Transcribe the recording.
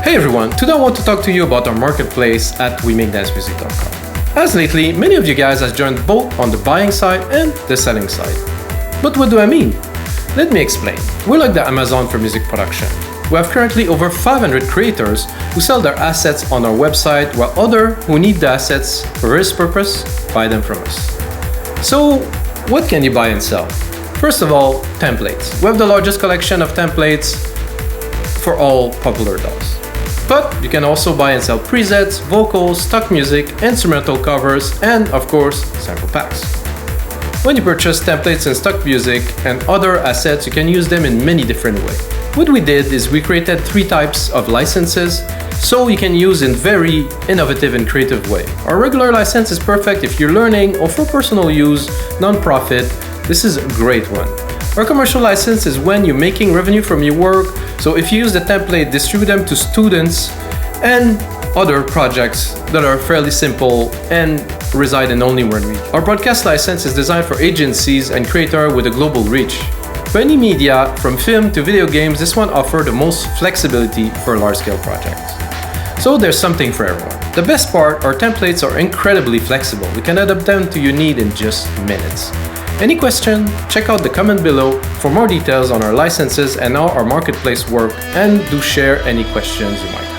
Hey everyone, today I want to talk to you about our marketplace at WeMakeDanceMusic.com. As lately, many of you guys have joined both on the buying side and the selling side. But what do I mean? Let me explain. We're like the Amazon for music production. We have currently over 500 creators who sell their assets on our website, while others who need the assets for this purpose buy them from us. So, what can you buy and sell? First of all, templates. We have the largest collection of templates for all popular DAWs. But you can also buy and sell presets, vocals, stock music, instrumental covers, and of course, sample packs. When you purchase templates and stock music and other assets, you can use them in many different ways. What we did is we created 3 types of licenses so you can use in very innovative and creative way. Our regular license is perfect if you're learning or for personal use, non-profit. This is a great one. Our commercial license is when you're making revenue from your work, so if you use the template, distribute them to students and other projects that are fairly simple and reside in only one region. Our broadcast license is designed for agencies and creators with a global reach. For any media, from film to video games, this one offers the most flexibility for large-scale projects. So there's something for everyone. The best part, our templates are incredibly flexible. We can adapt them to your need in just minutes. Any question? Check out the comment below for more details on our licenses and how our marketplace works, and do share any questions you might have.